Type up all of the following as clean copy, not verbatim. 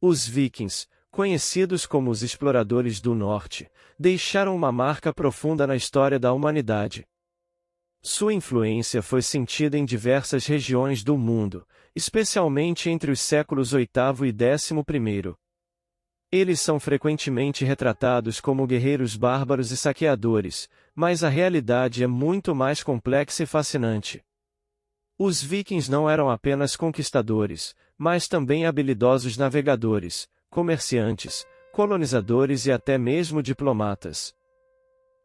Os vikings, conhecidos como os exploradores do norte, deixaram uma marca profunda na história da humanidade. Sua influência foi sentida em diversas regiões do mundo, especialmente entre os séculos VIII e XI. Eles são frequentemente retratados como guerreiros bárbaros e saqueadores, mas a realidade é muito mais complexa e fascinante. Os vikings não eram apenas conquistadores, mas também habilidosos navegadores, comerciantes, colonizadores e até mesmo diplomatas.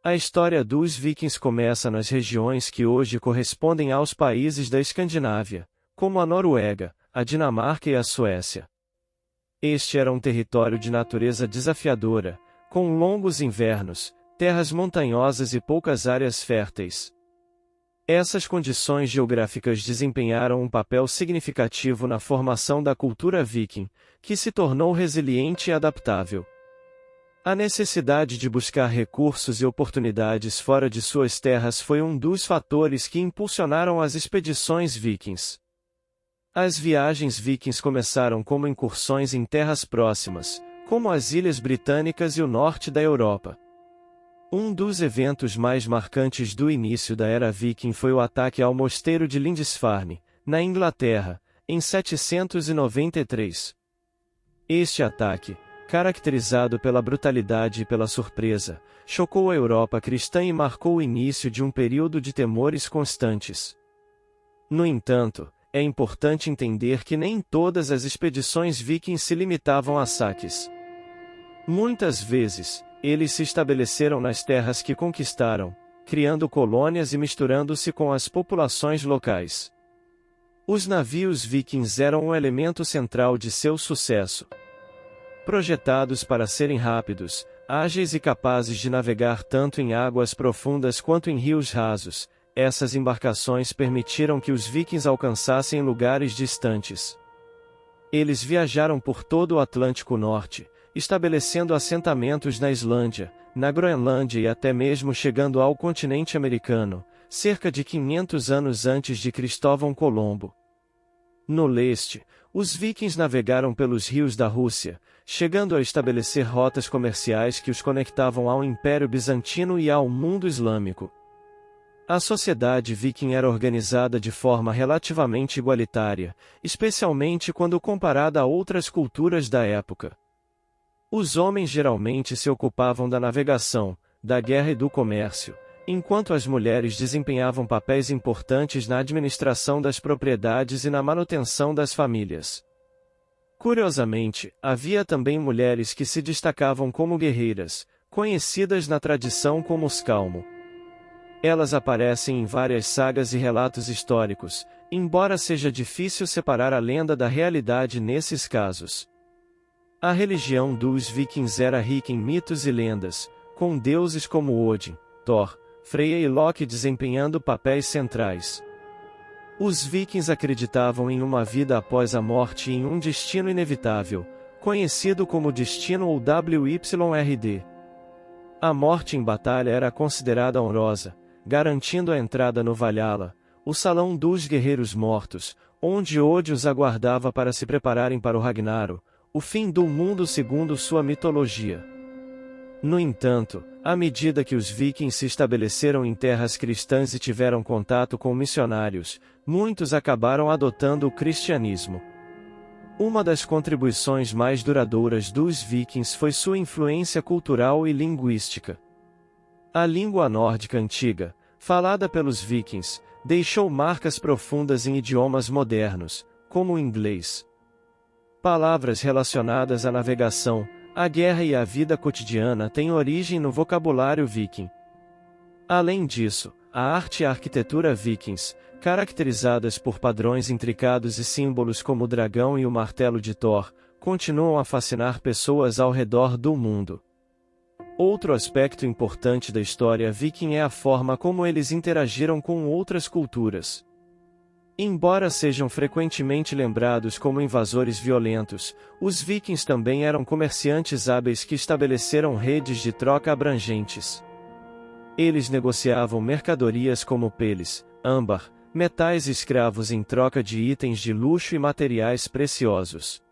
A história dos vikings começa nas regiões que hoje correspondem aos países da Escandinávia, como a Noruega, a Dinamarca e a Suécia. Este era um território de natureza desafiadora, com longos invernos, terras montanhosas e poucas áreas férteis. Essas condições geográficas desempenharam um papel significativo na formação da cultura viking, que se tornou resiliente e adaptável. A necessidade de buscar recursos e oportunidades fora de suas terras foi um dos fatores que impulsionaram as expedições vikings. As viagens vikings começaram como incursões em terras próximas, como as Ilhas Britânicas e o norte da Europa. Um dos eventos mais marcantes do início da era viking foi o ataque ao mosteiro de Lindisfarne, na Inglaterra, em 793. Este ataque, caracterizado pela brutalidade e pela surpresa, chocou a Europa cristã e marcou o início de um período de temores constantes. No entanto, é importante entender que nem todas as expedições vikings se limitavam a saques. Muitas vezes, eles se estabeleceram nas terras que conquistaram, criando colônias e misturando-se com as populações locais. Os navios vikings eram um elemento central de seu sucesso. Projetados para serem rápidos, ágeis e capazes de navegar tanto em águas profundas quanto em rios rasos, essas embarcações permitiram que os vikings alcançassem lugares distantes. Eles viajaram por todo o Atlântico Norte, estabelecendo assentamentos na Islândia, na Groenlândia e até mesmo chegando ao continente americano, cerca de 500 anos antes de Cristóvão Colombo. No leste, os vikings navegaram pelos rios da Rússia, chegando a estabelecer rotas comerciais que os conectavam ao Império Bizantino e ao mundo islâmico. A sociedade viking era organizada de forma relativamente igualitária, especialmente quando comparada a outras culturas da época. Os homens geralmente se ocupavam da navegação, da guerra e do comércio, enquanto as mulheres desempenhavam papéis importantes na administração das propriedades e na manutenção das famílias. Curiosamente, havia também mulheres que se destacavam como guerreiras, conhecidas na tradição como Skalmo. Elas aparecem em várias sagas e relatos históricos, embora seja difícil separar a lenda da realidade nesses casos. A religião dos vikings era rica em mitos e lendas, com deuses como Odin, Thor, Freya e Loki desempenhando papéis centrais. Os vikings acreditavam em uma vida após a morte e em um destino inevitável, conhecido como destino ou WYRD. A morte em batalha era considerada honrosa, garantindo a entrada no Valhalla, o salão dos guerreiros mortos, onde Odin os aguardava para se prepararem para o Ragnarok, o fim do mundo segundo sua mitologia. No entanto, à medida que os vikings se estabeleceram em terras cristãs e tiveram contato com missionários, muitos acabaram adotando o cristianismo. Uma das contribuições mais duradouras dos vikings foi sua influência cultural e linguística. A língua nórdica antiga, falada pelos vikings, deixou marcas profundas em idiomas modernos, como o inglês. Palavras relacionadas à navegação, à guerra e à vida cotidiana têm origem no vocabulário viking. Além disso, a arte e a arquitetura vikings, caracterizadas por padrões intricados e símbolos como o dragão e o martelo de Thor, continuam a fascinar pessoas ao redor do mundo. Outro aspecto importante da história viking é a forma como eles interagiram com outras culturas. Embora sejam frequentemente lembrados como invasores violentos, os vikings também eram comerciantes hábeis que estabeleceram redes de troca abrangentes. Eles negociavam mercadorias como peles, âmbar, metais e escravos em troca de itens de luxo e materiais preciosos.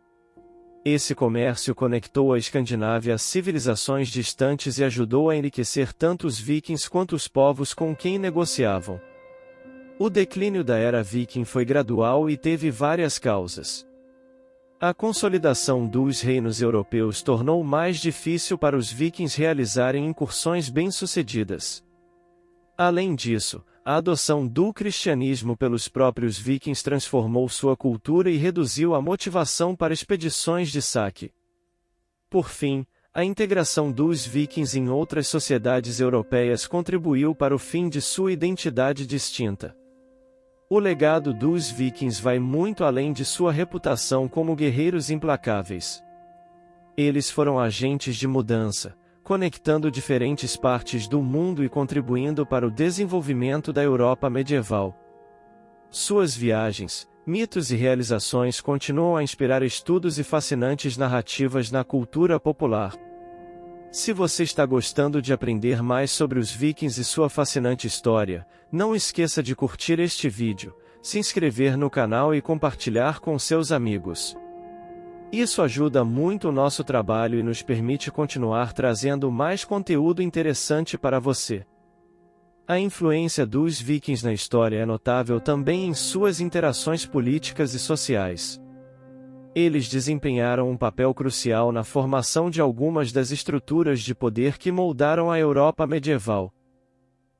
Esse comércio conectou a Escandinávia a civilizações distantes e ajudou a enriquecer tanto os vikings quanto os povos com quem negociavam. O declínio da era viking foi gradual e teve várias causas. A consolidação dos reinos europeus tornou mais difícil para os vikings realizarem incursões bem-sucedidas. Além disso, a adoção do cristianismo pelos próprios vikings transformou sua cultura e reduziu a motivação para expedições de saque. Por fim, a integração dos vikings em outras sociedades europeias contribuiu para o fim de sua identidade distinta. O legado dos vikings vai muito além de sua reputação como guerreiros implacáveis. Eles foram agentes de mudança, conectando diferentes partes do mundo e contribuindo para o desenvolvimento da Europa medieval. Suas viagens, mitos e realizações continuam a inspirar estudos e fascinantes narrativas na cultura popular. Se você está gostando de aprender mais sobre os vikings e sua fascinante história, não esqueça de curtir este vídeo, se inscrever no canal e compartilhar com seus amigos. Isso ajuda muito o nosso trabalho e nos permite continuar trazendo mais conteúdo interessante para você. A influência dos vikings na história é notável também em suas interações políticas e sociais. Eles desempenharam um papel crucial na formação de algumas das estruturas de poder que moldaram a Europa medieval.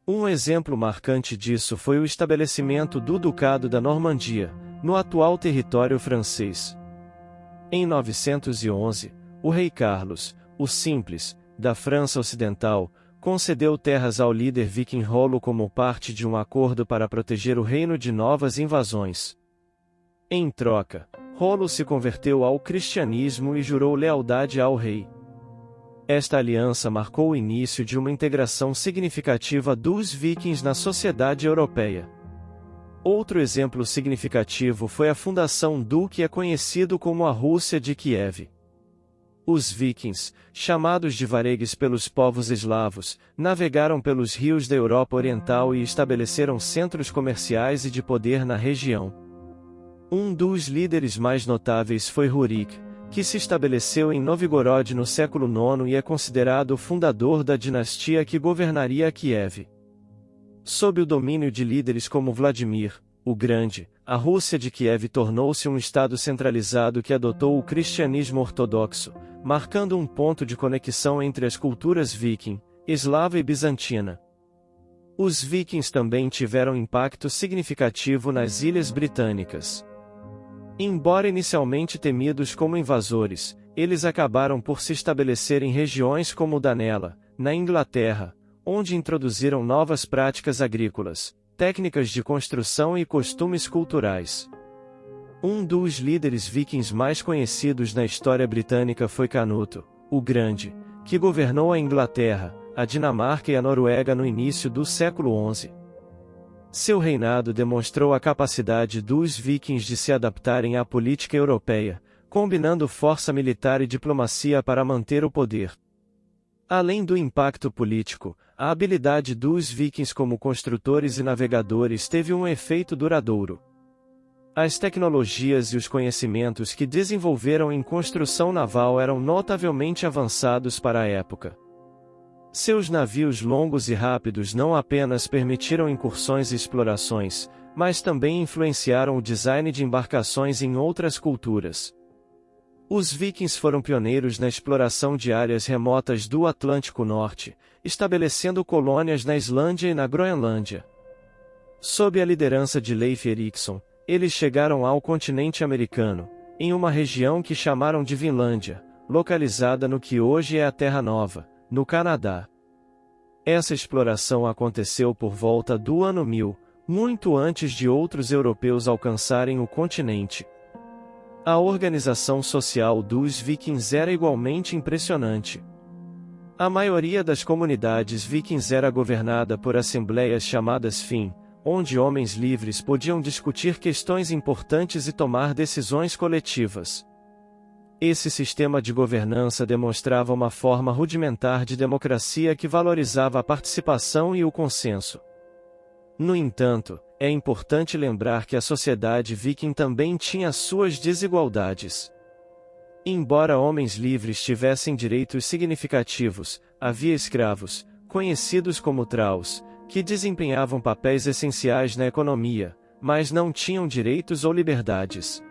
Um exemplo marcante disso foi o estabelecimento do Ducado da Normandia, no atual território francês. Em 911, o rei Carlos, o Simples, da França Ocidental, concedeu terras ao líder viking Rollo como parte de um acordo para proteger o reino de novas invasões. Em troca, Rollo se converteu ao cristianismo e jurou lealdade ao rei. Esta aliança marcou o início de uma integração significativa dos vikings na sociedade europeia. Outro exemplo significativo foi a fundação do que é conhecido como a Rússia de Kiev. Os vikings, chamados de varegues pelos povos eslavos, navegaram pelos rios da Europa Oriental e estabeleceram centros comerciais e de poder na região. Um dos líderes mais notáveis foi Rurik, que se estabeleceu em Novgorod no século IX e é considerado o fundador da dinastia que governaria Kiev. Sob o domínio de líderes como Vladimir, o Grande, a Rússia de Kiev tornou-se um estado centralizado que adotou o cristianismo ortodoxo, marcando um ponto de conexão entre as culturas viking, eslava e bizantina. Os vikings também tiveram impacto significativo nas Ilhas Britânicas. Embora inicialmente temidos como invasores, eles acabaram por se estabelecer em regiões como Danela, na Inglaterra, onde introduziram novas práticas agrícolas, técnicas de construção e costumes culturais. Um dos líderes vikings mais conhecidos na história britânica foi Canuto, o Grande, que governou a Inglaterra, a Dinamarca e a Noruega no início do século XI. Seu reinado demonstrou a capacidade dos vikings de se adaptarem à política europeia, combinando força militar e diplomacia para manter o poder. Além do impacto político, a habilidade dos vikings como construtores e navegadores teve um efeito duradouro. As tecnologias e os conhecimentos que desenvolveram em construção naval eram notavelmente avançados para a época. Seus navios longos e rápidos não apenas permitiram incursões e explorações, mas também influenciaram o design de embarcações em outras culturas. Os vikings foram pioneiros na exploração de áreas remotas do Atlântico Norte, estabelecendo colônias na Islândia e na Groenlândia. Sob a liderança de Leif Erikson, eles chegaram ao continente americano, em uma região que chamaram de Vinlândia, localizada no que hoje é a Terra Nova, no Canadá. Essa exploração aconteceu por volta do ano 1000, muito antes de outros europeus alcançarem o continente. A organização social dos vikings era igualmente impressionante. A maioria das comunidades vikings era governada por assembleias chamadas Thing, onde homens livres podiam discutir questões importantes e tomar decisões coletivas. Esse sistema de governança demonstrava uma forma rudimentar de democracia que valorizava a participação e o consenso. No entanto, é importante lembrar que a sociedade viking também tinha suas desigualdades. Embora homens livres tivessem direitos significativos, havia escravos, conhecidos como thralls, que desempenhavam papéis essenciais na economia, mas não tinham direitos ou liberdades.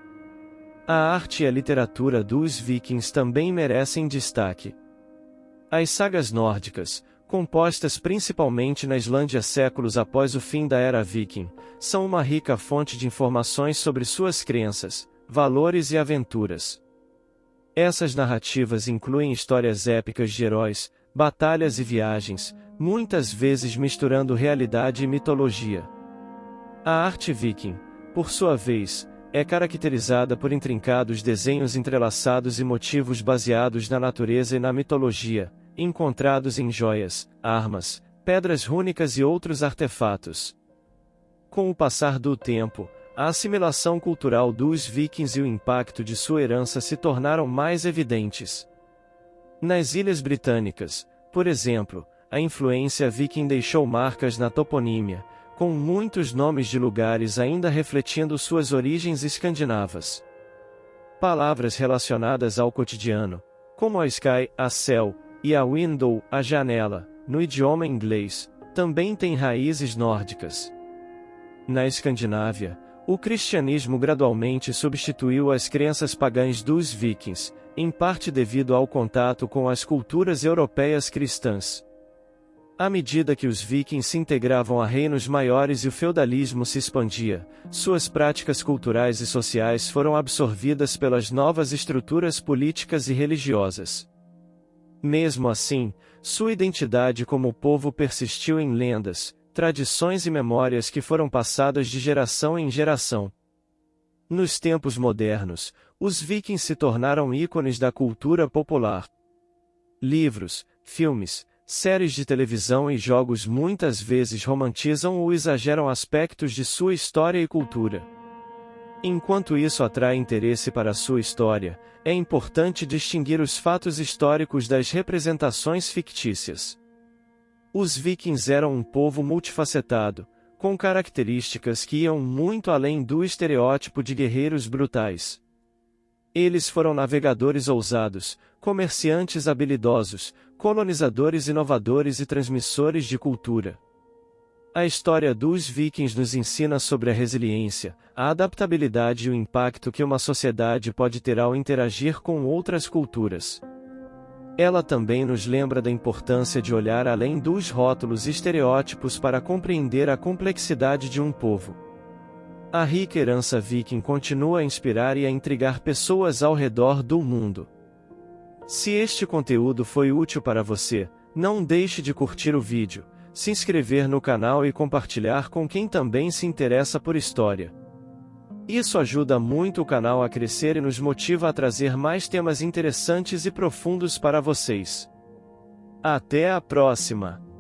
A arte e a literatura dos vikings também merecem destaque. As sagas nórdicas, compostas principalmente na Islândia séculos após o fim da Era Viking, são uma rica fonte de informações sobre suas crenças, valores e aventuras. Essas narrativas incluem histórias épicas de heróis, batalhas e viagens, muitas vezes misturando realidade e mitologia. A arte viking, por sua vez, é caracterizada por intrincados desenhos entrelaçados e motivos baseados na natureza e na mitologia, encontrados em joias, armas, pedras rúnicas e outros artefatos. Com o passar do tempo, a assimilação cultural dos vikings e o impacto de sua herança se tornaram mais evidentes. Nas Ilhas Britânicas, por exemplo, a influência viking deixou marcas na toponímia, com muitos nomes de lugares ainda refletindo suas origens escandinavas. Palavras relacionadas ao cotidiano, como a sky, a céu, e a window, a janela, no idioma inglês, também têm raízes nórdicas. Na Escandinávia, o cristianismo gradualmente substituiu as crenças pagãs dos vikings, em parte devido ao contato com as culturas europeias cristãs. À medida que os vikings se integravam a reinos maiores e o feudalismo se expandia, suas práticas culturais e sociais foram absorvidas pelas novas estruturas políticas e religiosas. Mesmo assim, sua identidade como povo persistiu em lendas, tradições e memórias que foram passadas de geração em geração. Nos tempos modernos, os vikings se tornaram ícones da cultura popular. Livros, filmes, séries de televisão e jogos muitas vezes romantizam ou exageram aspectos de sua história e cultura. Enquanto isso atrai interesse para sua história, é importante distinguir os fatos históricos das representações fictícias. Os vikings eram um povo multifacetado, com características que iam muito além do estereótipo de guerreiros brutais. Eles foram navegadores ousados, comerciantes habilidosos, colonizadores inovadores e transmissores de cultura. A história dos vikings nos ensina sobre a resiliência, a adaptabilidade e o impacto que uma sociedade pode ter ao interagir com outras culturas. Ela também nos lembra da importância de olhar além dos rótulos e estereótipos para compreender a complexidade de um povo. A rica herança viking continua a inspirar e a intrigar pessoas ao redor do mundo. Se este conteúdo foi útil para você, não deixe de curtir o vídeo, se inscrever no canal e compartilhar com quem também se interessa por história. Isso ajuda muito o canal a crescer e nos motiva a trazer mais temas interessantes e profundos para vocês. Até a próxima!